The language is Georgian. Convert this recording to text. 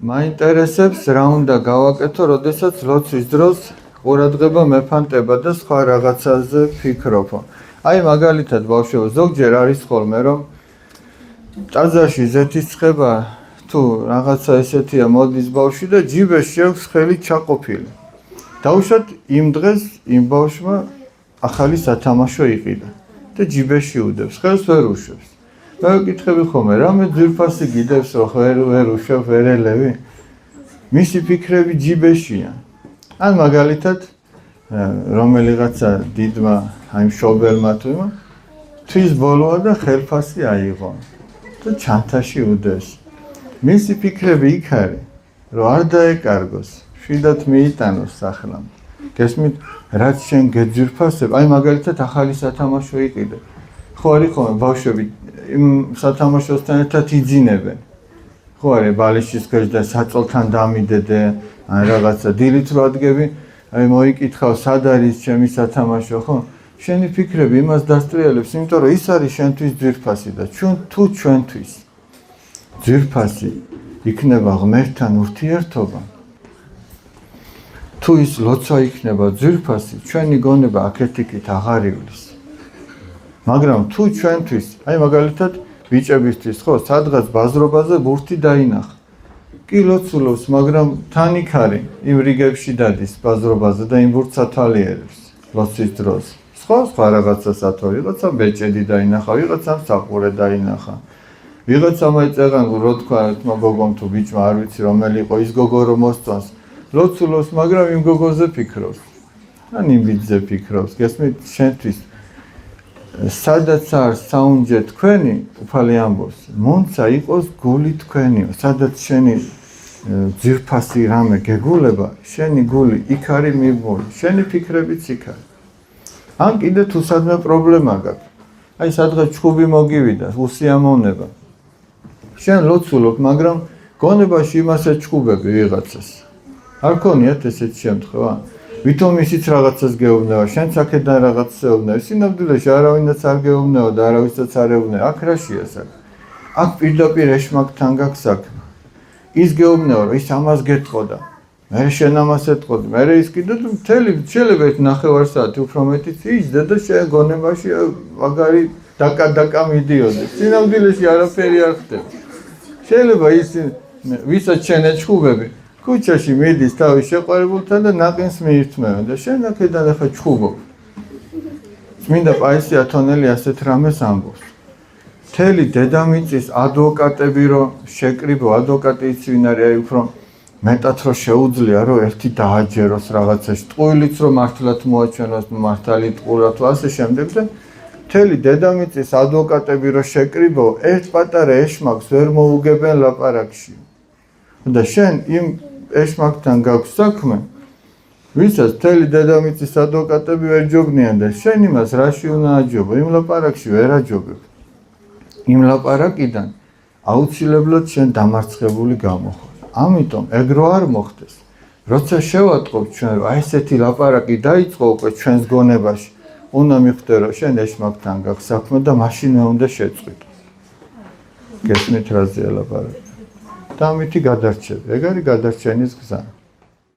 მაინტერესებს რა უნდა გავაკეთო, როდესაც ლოცვის დროს ყურადღება მეფანტება და სხვა რაღაცაზე ფიქრობ. აი მაგალითად ბავშვებო, ზოგჯერ არის ხოლმე რომ ტაძარში ზეთის ცხება თუ რაღაცა ესეთია მოდის ბავშვი და ჯიბეში აქვს ხელი ჩაყოფილი. დაუშვათ იმ დღეს იმ ბავშვმა ახალი სათამაშო იყიდა და ჯიბეში უდევს, ხელს ვერ უშვებს. მე ვკითხები ხოლმე, რამე ძვირფასი გიდევს, რომ ვერ უშვებ, ვერ ელევი? მისი ფიქრები ჯიბეშია. ან მაგალითად რომელიღაცა დიდმა აი მშობელმა თუ იმა თვის ბოლოა და ხელფასი აიღო და ჩანთაში უდევს. მისი ფიქრები იქ არის, რომ არ დაეკარგოს, შვიდად მიიტანოს სახლამ. გესმით, რაც შენ გეძვირფასებ, აი მაგალითად ახალი სათამაშო იყიდე. ხო არის ხოლმე ბავშვები იმ სათამაშოსთან ერთად იძინებენ. ხო არის ბალიშის ქვეშ და საწოლთან დამიდედე, ან რაღაცა დილით რო ადგები, აი მოიკითხავ სად არის ჩემი სათამაშო, ხო? შენი ფიქრები იმას დასტრიალებს, იმიტომ რომ ის არის შენთვის ძვირფასი და ჩვენთვის ძვირფასი იქნება ღმერთთან ურთიერთობა. თუ ის ლოცვა იქნება ძვირფასი, ჩვენი გონება აქეთ-იქით აღარ ივლის. მაგრამ თუ ჩვენთვის, აი მაგალითად ბიჭებისთვის, ხო, სადღაც ბაზრობაზე ბურთი დაინახა. კი ლოცულობს, მაგრამ თან იქ არის, იმ რიგებში დადის ბაზრობაზე და იმ ბურთს ათვალიერებს ლოცვის დროს. სხვა რაღაცა სათვალე, ვიღაცა ბეჭედი დაინახა, ვიღაცამ საყურე დაინახა. ვიღაცამ ეწეღან, რო თქვა, თმა გოგომ თუ ბიჭმა, არ ვიცი რომელი იყო, ის გოგო რომ მოსწონს. ლოცულობს, მაგრამ იმ გოგოზე ფიქრობს. ან იმ ბიჭზე ფიქრობს. გესმით, შენთვის სადაც არის საუნჯე თქვენი, უფალი ამბობს, მონცა იყოს გული თქვენიო, სადაც შენი ძირფასი რამე გეგულება, შენი გული იქ არის მიბმული, შენი ფიქრებიც იქ არის. ან კიდე თუ სადმე პრობლემა გაქვს, აი სადღაც ჩხუბი მოგივიდა, უსიამოვნება. შენ ლოცულობ, მაგრამ გონებაში იმასე ჩხუბები ვიღაცას. არ ქონიათ ესეთი შემთხვევა? ვითომ ისიც რაღაცას გეუბნება, შენც აქედან რაღაცას ეუბნები, სინამდვილეში არავინაც არ გეუბნება და არავისაც არ ეუბნება, აქ რაშია საქმე? აქ პირდაპირ ეშმაკთან გაქვს საქმე. ის გეუბნება, რომ ის ამას გეტყოდა, მე შენ ამას ეტყოდი, მე ის კიდე მთელი შეიძლება ერთ ნახევარ საათი უფრო მეტიც იჯდა და შენ გონებაში მაგარი დაკა მიდიოდეს. სინამდვილეში არაფერი არ ხდება. შეიძლება ის ვისაც შენ ეჩხუბები ქუჩაში მიდის თავის შეყვარებულთან და ნაყინს მიირთმევენ და შენ აქედან ახლა ჩხუბობ. წმინდა პაისი ათონელი ასეთ რამეს ამბობს. მთელი დედამიწის ადვოკატები რო შეკრიბო, ადვოკატი იცი ვინ არის, აი უფრო მეტად რო შეუძლია რომ ერთი დააჯეროს რაღაცაში, ტყუილიც რო მართლაც მოაჩვენოს, მართალი ტყუილად თუ ასე შემდეგ და მთელი დედამიწის ადვოკატები რო შეკრიბო, ერთ პატარა ეშმაკს ვერ მოუგებენ ლაპარაკში. და შენ იმ ეშმაკთან გაქვს საქმე, ვისაც მთელი დედამიწის ადვოკატები ვერ ჯობნიან და შენ იმას რაში უნდა აჯობო, იმ ლაპარაკში ვერ აჯობებ. იმ ლაპარაკიდან აუცილებლად შენ დამარცხებული გამოხარ. ამიტომ ეგრო არ მოხდეს. როცა შევატყობ ჩვენ, რომ აი ესეთი ლაპარაკი დაიწყო უკვე ჩვენს გონებაში, უნდა მიხვდე, რომ შენ ეშმაკთან გაქვს საქმე და მაშინვე უნდა შეწყვიტო. გესმით რაზეა ლაპარაკი? და ამითი გადარჩები. ეგ არის გადარჩენის გზა.